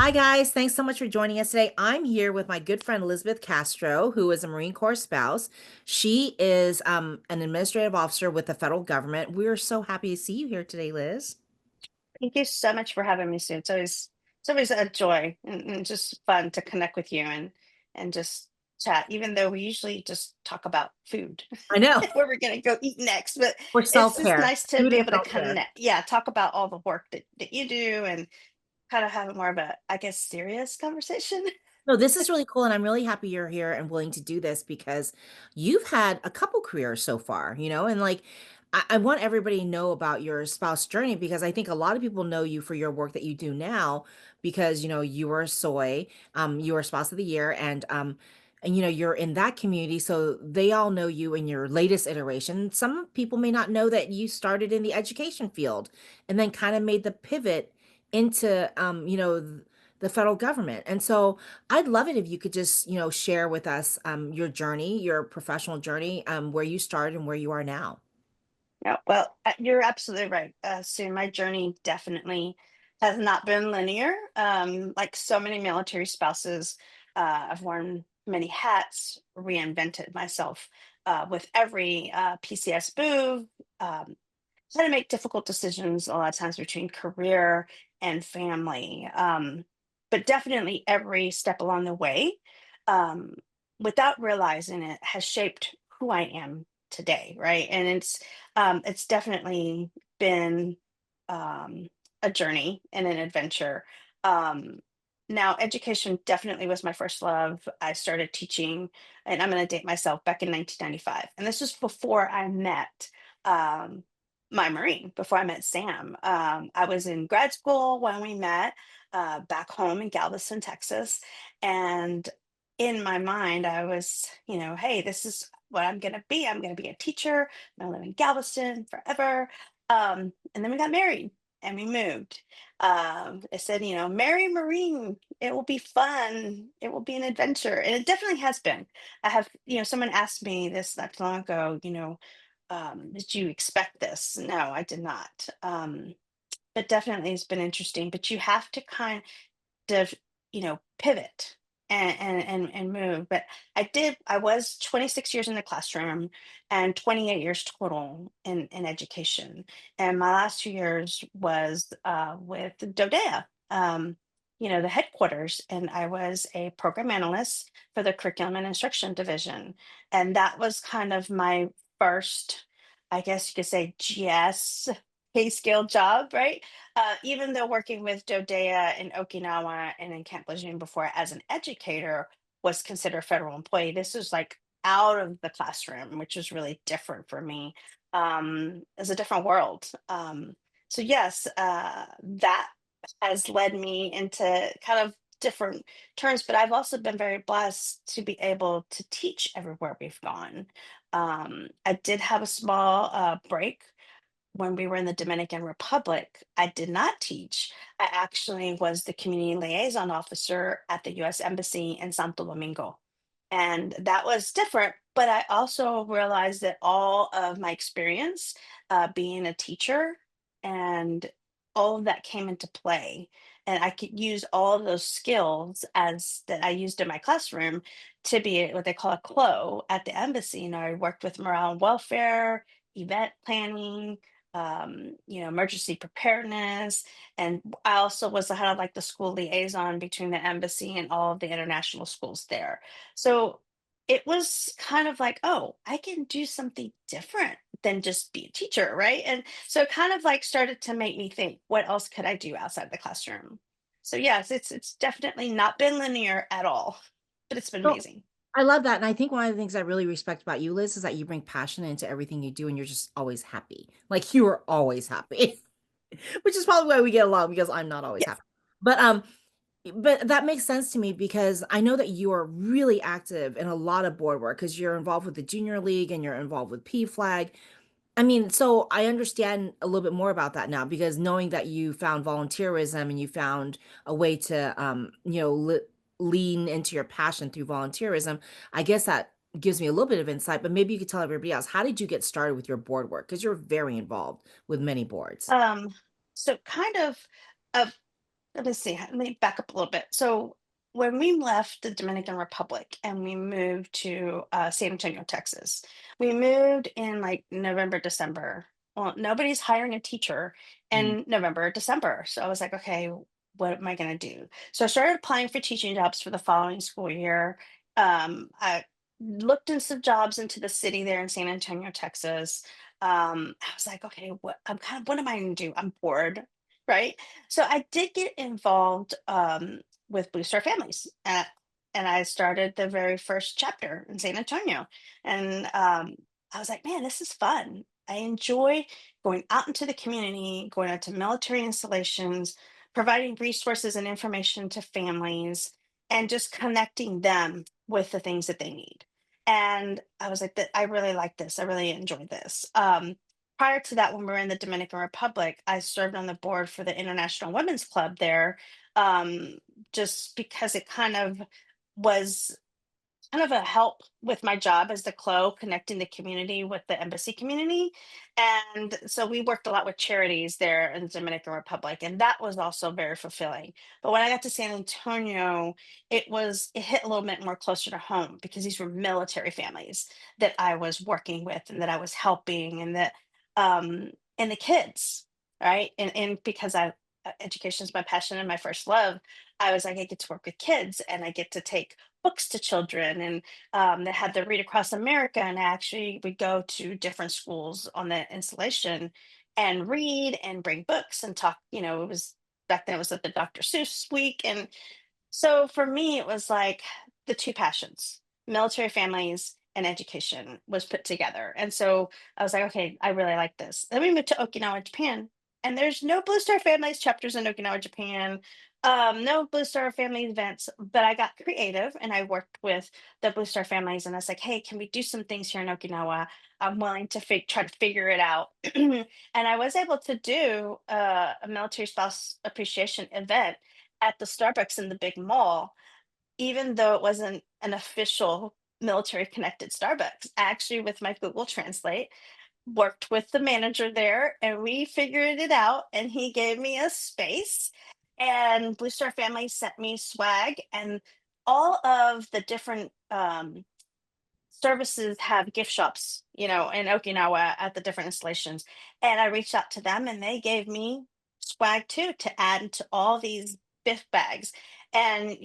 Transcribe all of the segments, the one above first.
Hi, guys. Thanks so much for joining us today. I'm here with my good friend Elizabeth Castro, who is a Marine Corps spouse. She is an administrative officer with the federal government. We're so happy to see you here today, Liz. Thank you so much for having me, Sue. It's always a joy and just fun to connect with you and just chat, even though we usually just talk about food, I know. where we're gonna go eat next. But For it's just self-care, nice to food be and able to self-care. connect. Yeah, talk about all the work that you do and kind of have more of a, I guess, serious conversation. No, this is really cool, and I'm really happy you're here and willing to do this because you've had a couple careers so far, and like I want everybody to know about your spouse journey because I think a lot of people know you for your work that you do now because you were a soy, you were spouse of the year, and you're in that community, so they all know you in your latest iteration. Some people may not know that you started in the education field and then kind of made the pivot into the federal government. And so I'd love it if you could just, share with us your journey, your professional journey, where you started and where you are now. Yeah, well, you're absolutely right, Sue. My journey definitely has not been linear. Like so many military spouses, I've worn many hats, reinvented myself with every PCS move, had to make difficult decisions a lot of times between career and family. But definitely every step along the way, um, without realizing it, has shaped who I am today, right? And it's definitely been um, a journey and an adventure. Um, Now, education definitely was my first love. I started teaching, and I'm going to date myself, back in 1995, and this was before I met. Um, my Marine, before I met Sam. I was in grad school when we met, back home in Galveston, Texas. And in my mind, I was, hey, this is what I'm going to be. I'm going to be a teacher. I'm going to live in Galveston forever. And then we got married and we moved. I said, marry Marine. It will be fun. It will be an adventure. And it definitely has been. I have, someone asked me this not too long ago, did you expect this? No, I did not. But definitely it's been interesting. But you have to kind of, pivot and move. But I did. I was 26 years in the classroom and 28 years total in education. And my last 2 years was with Dodea. The headquarters, and I was a program analyst for the curriculum and instruction division. And that was kind of my first, I guess you could say, GS pay scale job, right? Even though working with Dodea in Okinawa and in Camp Lejeune before as an educator was considered a federal employee, this was like out of the classroom, which was really different for me. It's a different world. So yes, that has led me into kind of different turns, but I've also been very blessed to be able to teach everywhere we've gone. I did have a small break when we were in the Dominican Republic. I did not teach. I actually was the community liaison officer at the US Embassy in Santo Domingo. And that was different, but I also realized that all of my experience being a teacher and all of that came into play. And I could use all of those skills as that I used in my classroom to be what they call a CLO at the embassy. I worked with morale and welfare, event planning, emergency preparedness. And I also was the head of like the school liaison between the embassy and all of the international schools there. So it was kind of like, oh, I can do something different than just be a teacher, right? And so it kind of like started to make me think, what else could I do outside the classroom? So yes, it's definitely not been linear at all, but it's been So amazing. I love that. And I think one of the things I really respect about you, Liz, is that you bring passion into everything you do and you're just always happy. Like you are always happy, which is probably why we get along because I'm not always Yes. happy. But that makes sense to me because I know that you are really active in a lot of board work because you're involved with the junior league and you're involved with PFLAG. I mean, so I understand a little bit more about that now because knowing that you found volunteerism and you found a way to, lean into your passion through volunteerism, I guess that gives me a little bit of insight. But maybe you could tell everybody else, how did you get started with your board work? Because you're very involved with many boards. Um, so kind of let me see. Let me back up a little bit. So when we left the Dominican Republic and we moved to San Antonio, Texas, we moved in like November, December. Well, nobody's hiring a teacher Mm. in November, December. So I was like, okay, what am I going to do? So I started applying for teaching jobs for the following school year. I looked in some jobs into the city there in San Antonio, Texas. I was like, okay, what am I going to do? I'm bored, right? So I did get involved with Blue Star Families, and I started the very first chapter in San Antonio. And I was like, man, this is fun. I enjoy going out into the community, going out to military installations, providing resources and information to families, and just connecting them with the things that they need. And I was like, that I really like this. I really enjoy this. Prior to that, when we were in the Dominican Republic, I served on the board for the International Women's Club there, um, just because it was kind of a help with my job as the CLO, connecting the community with the embassy community. And so we worked a lot with charities there in the Dominican Republic, and that was also very fulfilling. But when I got to San Antonio, it hit a little bit more closer to home because these were military families that I was working with and that I was helping, and the kids, right? And because education is my passion and my first love, I was like, I get to work with kids and I get to take books to children, and they had the Read Across America, and I actually would go to different schools on the installation and read and bring books and talk. It was back then, it was at the Dr. Seuss week. And so for me, it was like the two passions, military families and education, was put together. And so I was like, okay, I really like this. Then we moved to Okinawa, Japan, and there's no Blue Star Families chapters in Okinawa, Japan. No Blue Star Family events, but I got creative and I worked with the Blue Star Families, and I was like, hey, can we do some things here in Okinawa? I'm willing to try to figure it out. And I was able to do a military spouse appreciation event at the Starbucks in the big mall, even though it wasn't an official military connected Starbucks. Actually, with my Google Translate, worked with the manager there and we figured it out, and he gave me a space, and Blue Star Family sent me swag, and all of the different services have gift shops, in Okinawa at the different installations. And I reached out to them and they gave me swag too to add into all these gift bags. And,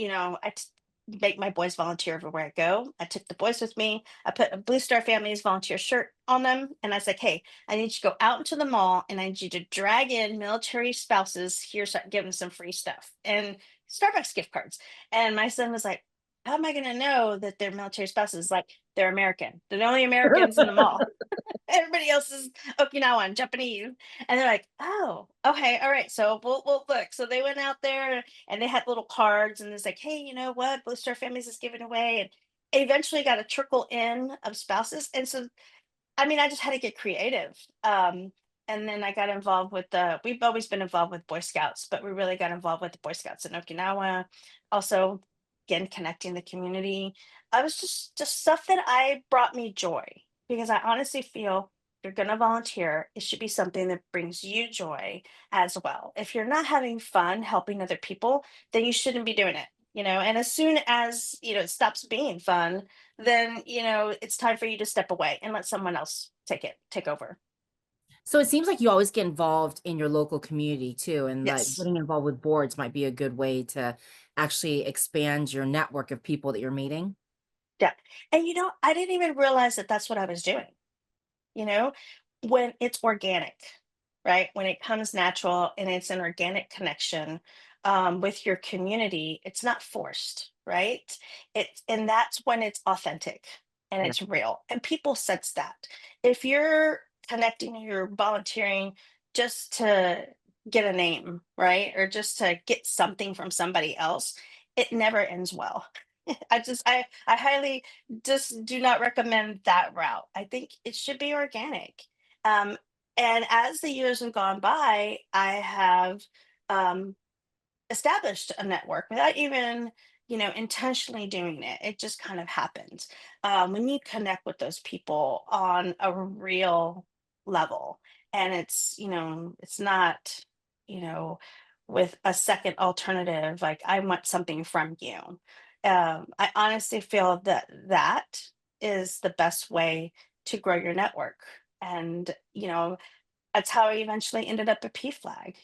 make my boys volunteer everywhere I go. I took the boys with me. I put a Blue Star Families volunteer shirt on them. And I was like, hey, I need you to go out into the mall and I need you to drag in military spouses here so I can give them some free stuff and Starbucks gift cards. And my son was like, how am I going to know that they're military spouses? Like, they're American. They're the only Americans in the mall. Everybody else is Okinawan, Japanese. And they're like, oh, okay, all right. So we'll look. So they went out there and they had little cards, and it's like, hey, you know what? Blue Star Families is giving away. And eventually got a trickle in of spouses. And so I mean, I just had to get creative. And then I got involved with we've always been involved with Boy Scouts, but we really got involved with the Boy Scouts in Okinawa. Also, again, connecting the community. I was just stuff that I brought me joy, because I honestly feel if you're going to volunteer, it should be something that brings you joy as well. If you're not having fun helping other people, then you shouldn't be doing it. And as soon as, it stops being fun, then it's time for you to step away and let someone else take over. So it seems like you always get involved in your local community too, and like Yes. getting involved with boards might be a good way to actually expand your network of people that you're meeting. Yeah. And I didn't even realize that that's what I was doing. you know, when it's organic, right? When it comes natural and it's an organic connection with your community, it's not forced, right? And that's when it's authentic and Yeah. it's real. And people sense that. If you're connecting, you're volunteering just to get a name, right? Or just to get something from somebody else, it never ends well. I highly just do not recommend that route. I think it should be organic. Um, and as the years have gone by, I have um, established a network without even, intentionally doing it. It just kind of happens when you connect with those people on a real level, and it's not, you know, with a second alternative, like, I want something from you. I honestly feel that that is the best way to grow your network. And, that's how I eventually ended up at PFLAG.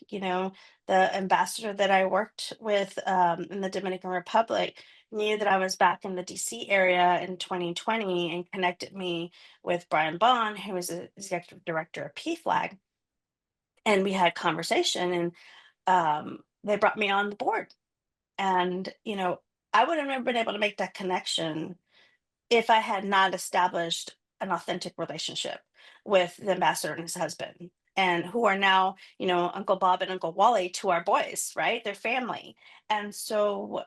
The ambassador that I worked with in the Dominican Republic knew that I was back in the DC area in 2020 and connected me with Brian Bond, who was the executive director of PFLAG. And we had a conversation, and they brought me on the board. And, I would have never been able to make that connection if I had not established an authentic relationship with the ambassador and his husband, and who are now, Uncle Bob and Uncle Wally to our boys, right? They're family. And so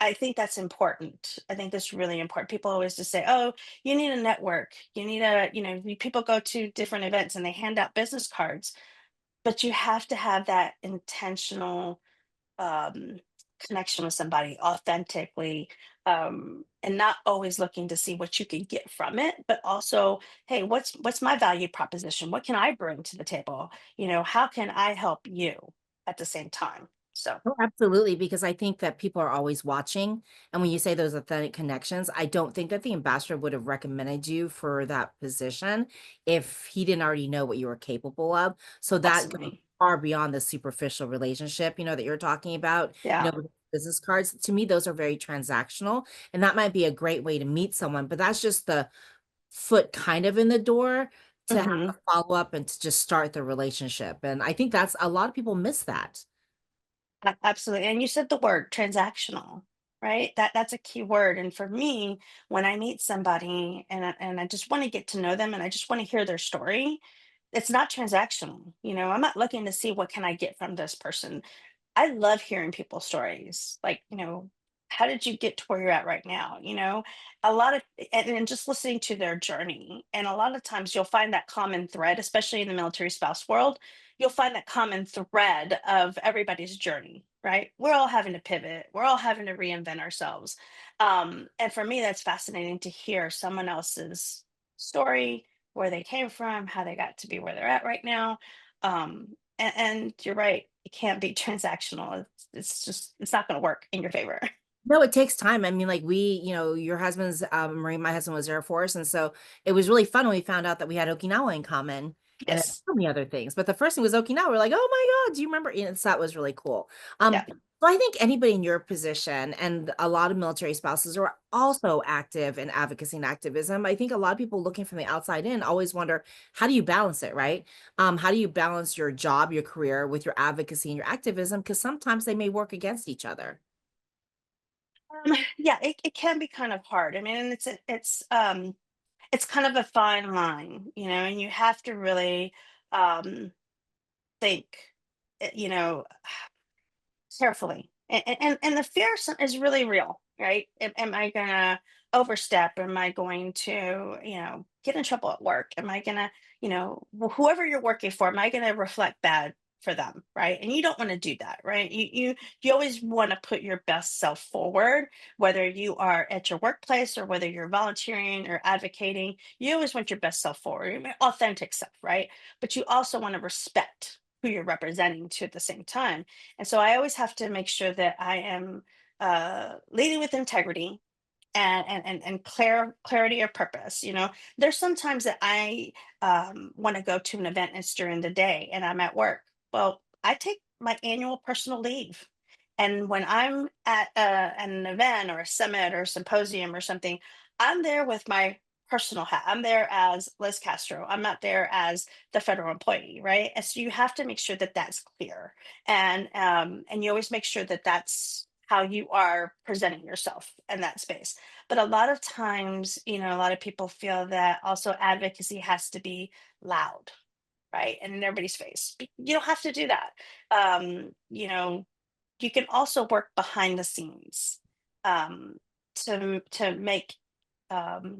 I think that's important. I think that's really important. People always just say, oh, you need a network. You need people go to different events and they hand out business cards, but you have to have that intentional um, connection with somebody authentically, and not always looking to see what you can get from it, but also, hey, what's my value proposition? What can I bring to the table? How can I help you at the same time? So, Oh, absolutely, because I think that people are always watching. And when you say those authentic connections, I don't think that the ambassador would have recommended you for that position if he didn't already know what you were capable of. So that goes absolutely, far beyond the superficial relationship, that you're talking about, yeah. with business cards. To me, those are very transactional. And that might be a great way to meet someone, but that's just the foot kind of in the door to have Hmm. a follow up and to just start the relationship. And I think that's a lot of people miss that. Absolutely. And you said the word transactional, right? That's a key word. And for me, when I meet somebody and I just want to get to know them and I just want to hear their story, it's not transactional. I'm not looking to see what can I get from this person. I love hearing people's stories. Like, how did you get to where you're at right now? A lot of, and just listening to their journey. And a lot of times you'll find that common thread, especially in the military spouse world, you'll find that common thread of everybody's journey, right? We're all having to pivot, we're all having to reinvent ourselves. And for me, that's fascinating to hear someone else's story, where they came from, how they got to be where they're at right now. And you're right, it can't be transactional. It's just it's not going to work in your favor. No, it takes time. I mean, like your husband's Marine, my husband was Air Force. And so it was really fun when we found out that we had Okinawa in common and then Yes. so many other things. But the first thing was Okinawa. We're like, oh my God, do you remember? So that was really cool. Yeah. So I think anybody in your position and a lot of military spouses are also active in advocacy and activism. I think a lot of people looking from the outside in always wonder, how do you balance it, right? How do you balance your job, your career with your advocacy and your activism? Because sometimes they may work against each other. Yeah, it can be kind of hard. I mean, and it's kind of a fine line, and you have to really um think, you know, carefully. And the fear is really real, right? Am I gonna overstep? Am I going to, get in trouble at work? Am I gonna, whoever you're working for, am I gonna reflect bad for them, right? And you don't want to do that, right? You always want to put your best self forward, whether you are at your workplace or whether you're volunteering or advocating. You always want your best self forward, authentic self, right? But you also want to respect who you're representing to at the same time. And so I always have to make sure that I am leading with integrity and clarity of purpose. There's sometimes that I want to go to an event and it's during the day and I'm at work. Well, I take my annual personal leave. And when I'm at an event or a summit or a symposium or something, I'm there with my personal hat. I'm there as Liz Castro. I'm not there as the federal employee, right? And so you have to make sure that that's clear, and you always make sure that that's how you are presenting yourself in that space. But a lot of times, a lot of people feel that also advocacy has to be loud, right, and in everybody's face. You don't have to do that. You can also work behind the scenes, to make,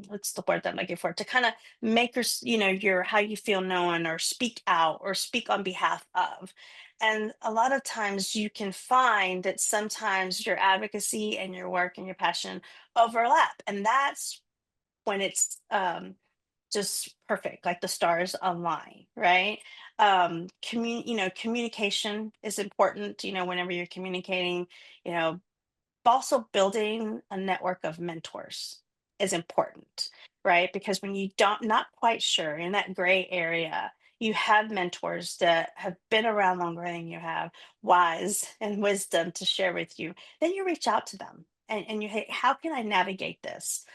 what's the word that I'm looking for, to kind of make your how you feel known, or speak out, or speak on behalf of. And a lot of times you can find that sometimes your advocacy and your work and your passion overlap, and that's when it's just perfect, like the stars align, right? Communication is important, whenever you're communicating, you know, also building a network of mentors is important, right? Because when you don't not quite sure in that gray area, you have mentors that have been around longer than you have, wise and wisdom to share with you. Then you reach out to them and you, hey, how can I navigate this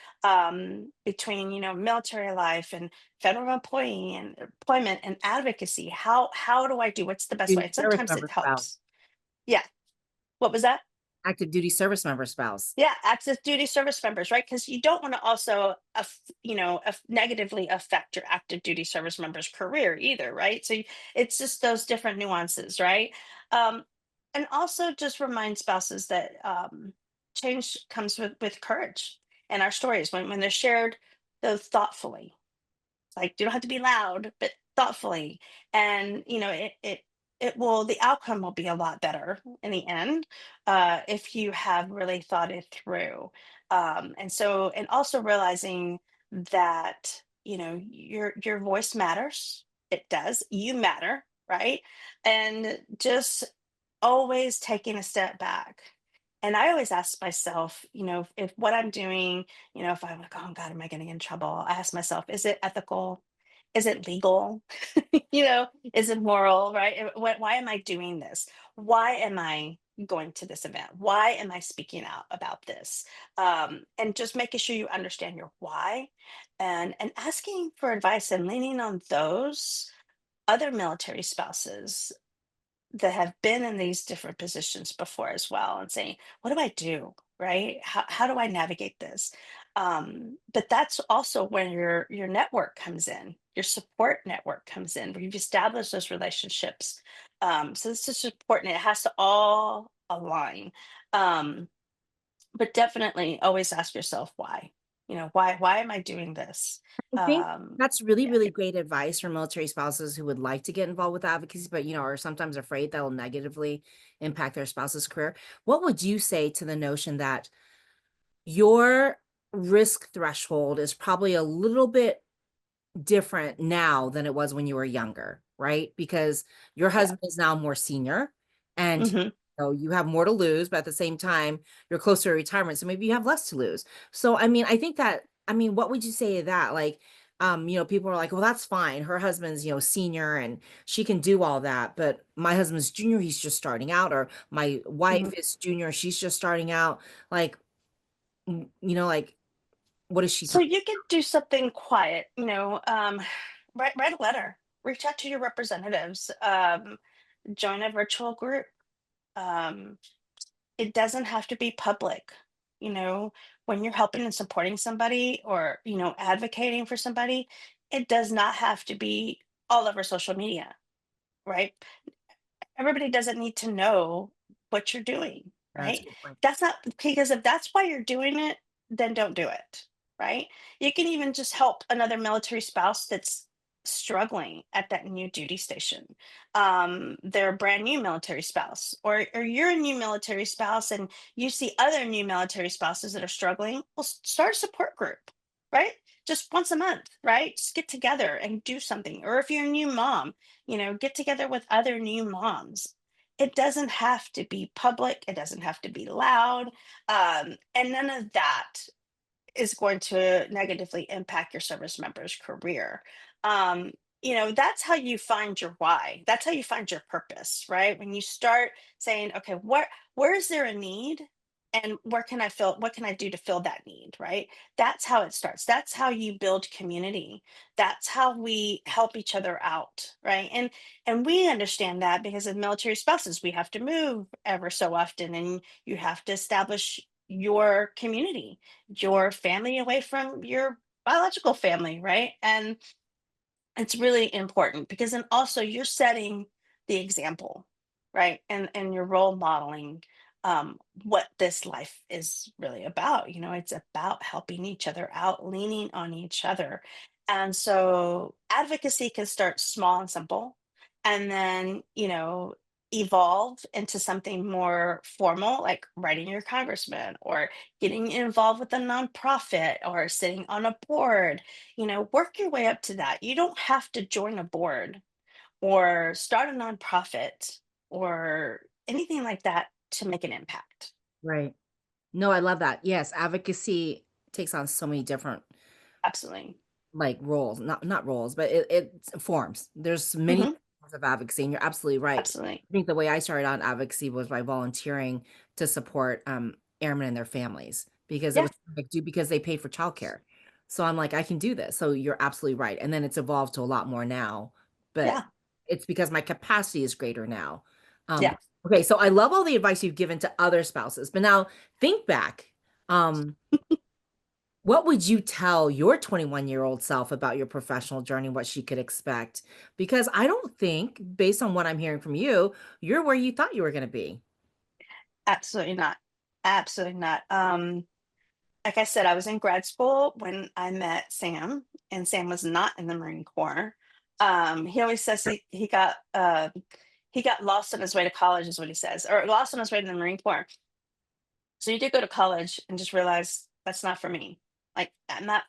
between military life and federal employee and employment and advocacy? How do I do? What's the best way? Duty And service sometimes member it spouse. helps. Yeah. What was that? Active duty service member spouse. Yeah, active duty service members, right? Because you don't want to also, negatively affect your active duty service member's career either, right? So it's just those different nuances, right? Um, and also just remind spouses that change comes with courage, and our stories when they're shared, though thoughtfully, like, you don't have to be loud, but thoughtfully. And, it will, the outcome will be a lot better in the end if you have really thought it through. And also realizing that, your voice matters. It does. You matter, right? And just always taking a step back. And I always ask myself, if what I'm doing, if I'm like, oh God, am I getting in trouble? I ask myself, is it ethical? Is it legal? Is it moral? Right? Why am I doing this? Why am I going to this event? Why am I speaking out about this? And just making sure you understand your why, and asking for advice and leaning on those other military spouses that have been in these different positions before as well, and saying, what do I do? Right? How do I navigate this? But that's also when your network comes in, your support network comes in, where you've established those relationships. So this is important. It has to all align. Um, but definitely always ask yourself why. Why am I doing this? I think that's really, Yeah. really great advice for military spouses who would like to get involved with advocacy, but are sometimes afraid that'll negatively impact their spouse's career. What would you say to the notion that your risk threshold is probably a little bit different now than it was when you were younger, right? Because your Yeah. husband is now more senior and Hmm. you have more to lose, but at the same time, you're closer to retirement. So maybe you have less to lose. So I mean, I think that I mean, what would you say to that? Like, people are like, well, that's fine. Her husband's, senior and she can do all that. But my husband's junior, he's just starting out, or my Hmm. wife is junior, she's just starting out. Like, like what is she So talking? you could do something quiet, write a letter, reach out to your representatives, join a virtual group. Um, it doesn't have to be public. You know, when you're helping and supporting somebody, or, advocating for somebody, it does not have to be all over social media, right? Everybody doesn't need to know what you're doing, That's right? a good point. That's not, because if that's why you're doing it, then don't do it, right? You can even just help another military spouse that's struggling at that new duty station. They're a brand new military spouse, or you're a new military spouse and you see other new military spouses that are struggling. Well, start a support group, right? Just once a month, right? Just get together and do something. Or if you're a new mom, get together with other new moms. It doesn't have to be public, it doesn't have to be loud. And none of that is going to negatively impact your service member's career. Um, that's how you find your why. That's how you find your purpose, right? When you start saying, okay, where is there a need? And what can I do to fill that need, right? That's how it starts. That's how you build community. That's how we help each other out, right? And we understand that because as military spouses, we have to move ever so often, and you have to establish your community, your family, away from your biological family, right? And it's really important because then also you're setting the example, right? And you're role modeling what this life is really about. It's about helping each other out, leaning on each other. And so advocacy can start small and simple. And then, evolve into something more formal, like writing your congressman or getting involved with a nonprofit or sitting on a board, work your way up to that. You don't have to join a board or start a nonprofit or anything like that to make an impact. Right. No, I love that. Yes, advocacy takes on so many different Absolutely. like roles, not roles, but it forms. There's many Hmm. forms of advocacy, and you're absolutely right. Absolutely. I think the way I started on advocacy was by volunteering to support airmen and their families because it Yeah. was like do because they paid for childcare. So I'm like, I can do this. So you're absolutely right. And then it's evolved to a lot more now, but Yeah. it's because my capacity is greater now. Um, Yeah. okay, so I love all the advice you've given to other spouses, but now think back. Um, what would you tell your 21-year-old self about your professional journey, what she could expect? Because I don't think, based on what I'm hearing from you, you're where you thought you were going to be. Absolutely not. Absolutely not. Like I said, I was in grad school when I met Sam, and Sam was not in the Marine Corps. He always says he got lost on his way to college, is what he says, or lost on his way to the Marine Corps. So you did go to college and just realize that's not for me. Like I'm not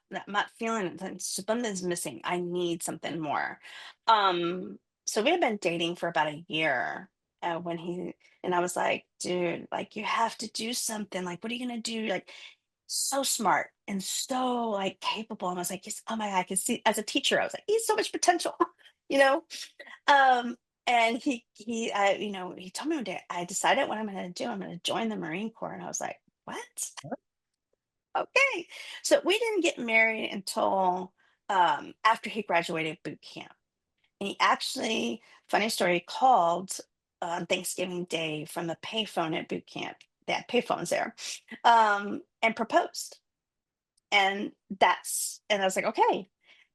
feeling it. Something's missing. I need something more. So we had been dating for about a year when he and I was like, dude, like you have to do something. Like, what are you gonna do? Like, so smart and so like capable. And I was like, yes, oh my God, I can see as a teacher, I was like, he's so much potential, you know? Um, and he told me one day, I decided what I'm gonna do. I'm gonna join the Marine Corps. And I was like, what? Okay. So we didn't get married until after he graduated boot camp. And he actually, funny story, called on Thanksgiving Day from the payphone at boot camp. They had payphones there, and proposed. And I was like, okay.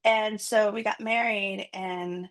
And so we got married, and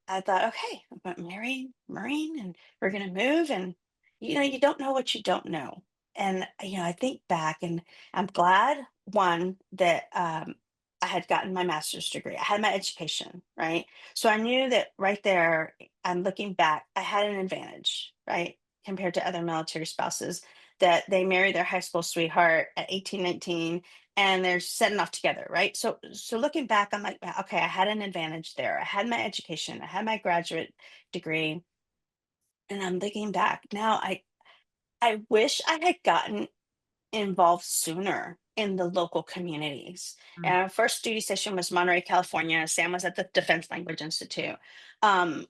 I thought, okay, I'm gonna marry Marine, and we're gonna move. And you don't know what you don't know. And I think back, and I'm glad, one, that I had gotten my master's degree. I had my education, right? So I knew that right there, I'm looking back, I had an advantage, right? Compared to other military spouses, that they marry their high school sweetheart at 18, 19, and they're setting off together, right? So looking back, I'm like, "Wow, okay, I had an advantage there. I had my education, I had my graduate degree." And I'm looking back now, I wish I had gotten involved sooner in the local communities. And Mm. our first duty station was Monterey, California. Sam was at the Defense Language Institute.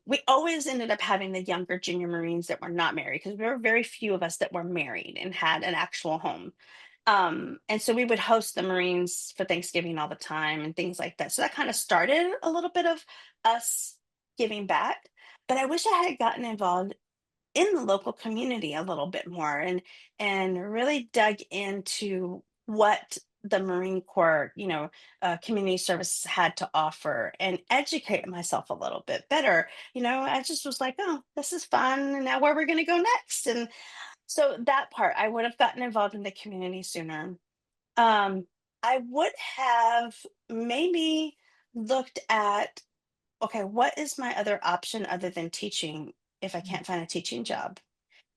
We always ended up having the younger junior Marines that were not married, because there were very few of us that were married and had an actual home. And so we would host the Marines for Thanksgiving all the time and things like that. So that kind of started a little bit of us giving back. But I wish I had gotten involved in the local community a little bit more, and really dug into what the Marine Corps, community service had to offer, and educate myself a little bit better. I just was like, oh, this is fun. And now where we're going to go next? And so that part, I would have gotten involved in the community sooner. Um, I would have maybe looked at, okay, what is my other option other than teaching if I can't find a teaching job?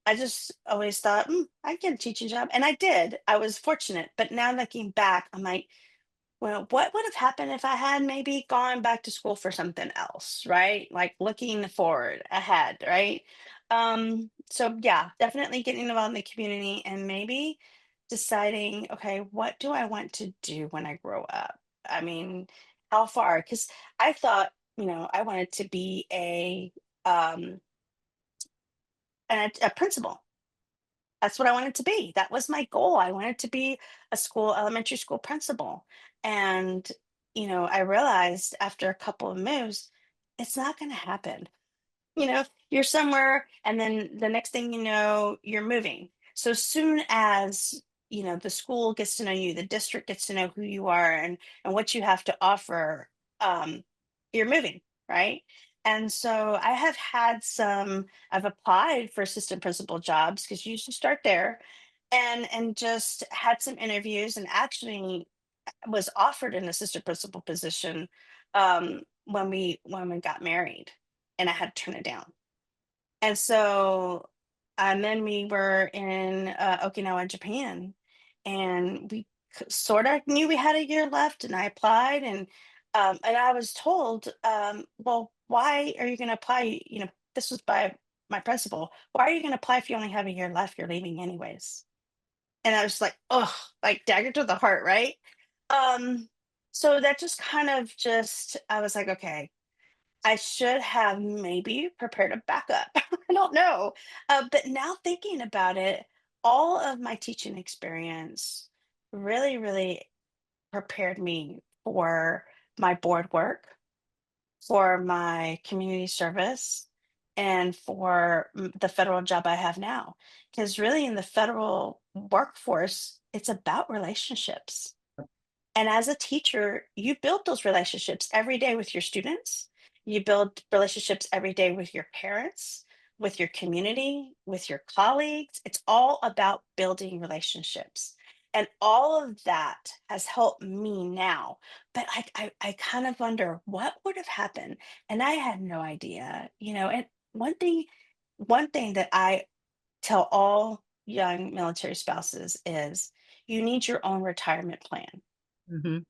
I just always thought, I'd get a teaching job. And I did. I was fortunate. But now looking back, I'm like, well, what would have happened if I had maybe gone back to school for something else, right? Like looking forward ahead, right? So yeah, definitely getting involved in the community, and maybe deciding, okay, what do I want to do when I grow up? I mean, how far? Because I thought, I wanted to be um a principal. That's what I wanted to be. That was my goal. I wanted to be a elementary school principal. And, I realized after a couple of moves, it's not going to happen. You're somewhere, and then the next thing you know, you're moving. So soon as, the school gets to know you, the district gets to know who you are, and what you have to offer, um, you're moving, right? And so I've applied for assistant principal jobs, because you should start there, and just had some interviews, and actually was offered an assistant principal position when we got married, and I had to turn it down. And so, and then we were in Okinawa, Japan, and we sort of knew we had a year left, and I applied, and I was told, well, why are you going to apply? You know, this was by my principal. Why are you going to apply if you only have a year left? You're leaving anyways. And I was like, oh, like dagger to the heart, right? Um, so that just kind of just, I was like, okay, I should have maybe prepared a backup. I don't know. But now thinking about it, all of my teaching experience really, really prepared me for my board work, for my community service, and for the federal job I have now. Because really, in the federal workforce, it's about relationships, and as a teacher, you build those relationships every day with your students. You build relationships every day with your parents, with your community, with your colleagues. It's all about building relationships. And all of that has helped me now. But I kind of wonder what would have happened. And I had no idea, you know. And one thing that I tell all young military spouses is you need your own retirement plan, Mhm.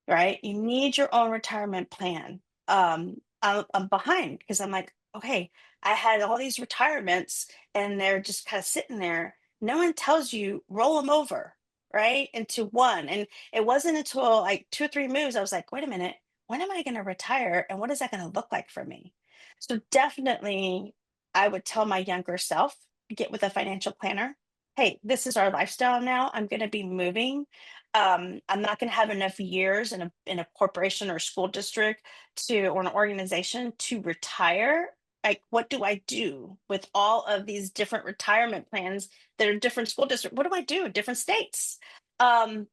right? You need your own retirement plan. I'm behind because I'm like, okay, I had all these retirements and they're just kind of sitting there. No one tells you roll them over, right, into one. And it wasn't until like two or three moves I was like, wait a minute, when am I going to retire and what is that going to look like for me? So definitely, I would tell my younger self, get with a financial planner. Hey, this is our lifestyle now. I'm going to be moving. I'm not going to have enough years in a corporation or school district to or an organization to retire. Like, what do I do with all of these different retirement plans that are different school districts? What do I do in different states? Um,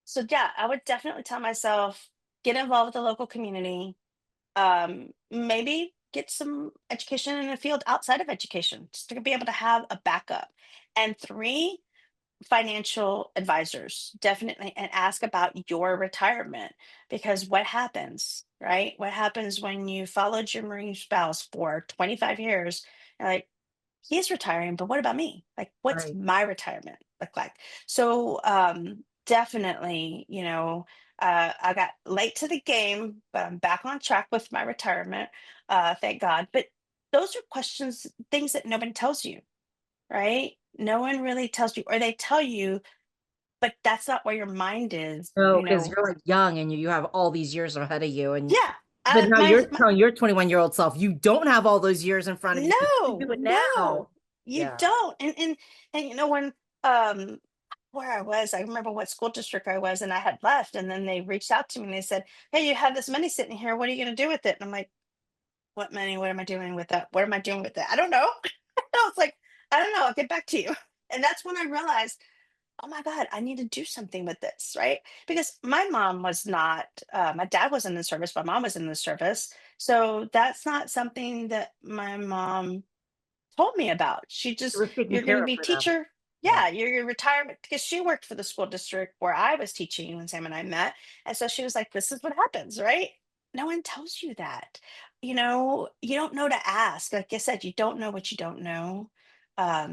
so yeah, I would definitely tell myself, get involved with the local community. Maybe get some education in a field outside of education, just to be able to have a backup. And three, financial advisors definitely, and ask about your retirement, because what happens, right, what happens when you followed your marine spouse for 25 years, you're like, he's retiring, but what about me? Like, what's Right. my retirement look like? So definitely, you know, I got late to the game, but I'm back on track with my retirement, thank God. But those are questions, things that nobody tells you, right? No one really tells you, or they tell you, but that's not where your mind is, No, you because know. you're, like, young and you have all these years ahead of you, and Yeah, but now you're my telling your 21-year-old self you don't have all those years in front of you, you can no, do it now. no, you Yeah. don't. And you know, when um where I was, I remember what school district I was, and I had left, and then they reached out to me and they said, "Hey, you have this money sitting here. What are you going to do with it?" And I'm like, "What money? What am I doing with that? What am I doing with it? I don't know." I was like, "I don't know. I'll get back to you." And that's when I realized, oh my God, I need to do something with this, right? Because my mom was not, my dad was in the service, my mom was in the service. So that's not something that my mom told me about. She It just, was taken you're going care to of be for them. teacher. Yeah. Yeah, your retirement, because she worked for the school district where I was teaching when Sam and I met. And so she was like, this is what happens, right? No one tells you that. You know, you don't know to ask. Like I said, you don't know what you don't know.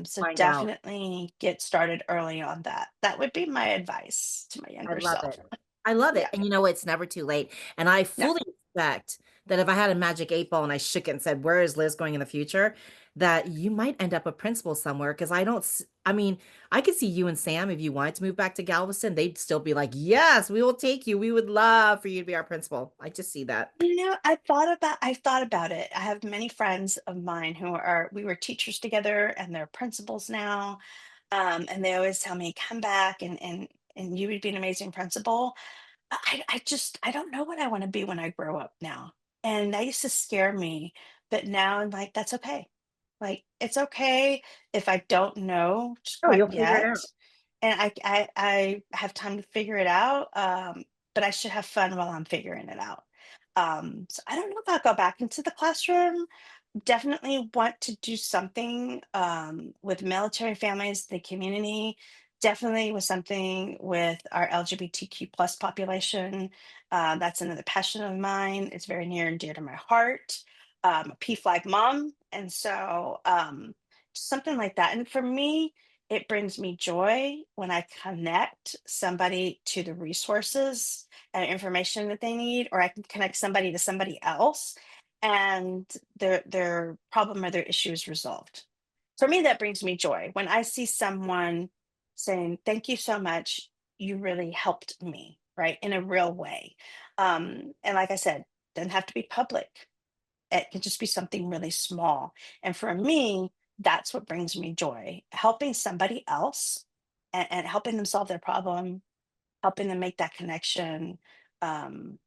So Find out. definitely get started early on that. That would be my advice to my I younger love self. it. I love Yeah. it, and you know, it's never too late, and I No. fully expect that if I had a magic 8 ball and I shook it and said, "Where is Liz going in the future?" that you might end up a principal somewhere. Because I don't s I mean, I could see you and Sam, if you wanted to move back to Galveston, they'd still be like, "Yes, we will take you. We would love for you to be our principal." I just see that. You know, I thought about it. I have many friends of mine who are we were teachers together and they're principals now. And they always tell me, come back and you would be an amazing principal. I just I don't know what I want to be when I grow up now. And that used to scare me. But now I'm like, that's okay. Like it's okay if I don't know just Oh, quite you'll figure it yet. out. And I have time to figure it out. But I should have fun while I'm figuring it out. So I don't know if I'll go back into the classroom. Definitely want to do something with military families, the community. Definitely with something with our LGBTQ plus population. That's another passion of mine. It's very near and dear to my heart. a PFLAG mom, and so something like that. And for me, it brings me joy when I connect somebody to the resources and information that they need, or I can connect somebody to somebody else, and their problem or their issue is resolved. For me, that brings me joy when I see someone saying, "Thank you so much. You really helped me," right, in a real way. And like I said, doesn't have to be public. It could just be something really small. And for me, that's what brings me joy. Helping somebody else and helping them solve their problem, helping them make that connection, um,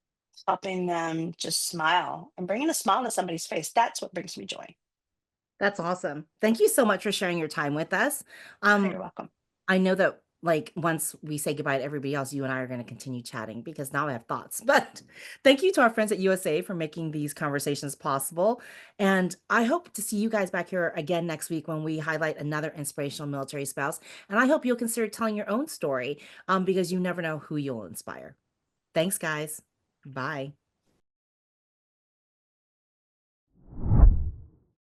helping them just smile and bringing a smile to somebody's face. That's what brings me joy. That's awesome. Thank you so much for sharing your time with us. Oh, you're Um, welcome. I know that like once we say goodbye to everybody else, you and I are going to continue chatting because now I have thoughts. But thank you to our friends at USA for making these conversations possible. And I hope to see you guys back here again next week when we highlight another inspirational military spouse. And I hope you'll consider telling your own story because you never know who you'll inspire. Thanks, guys. Bye.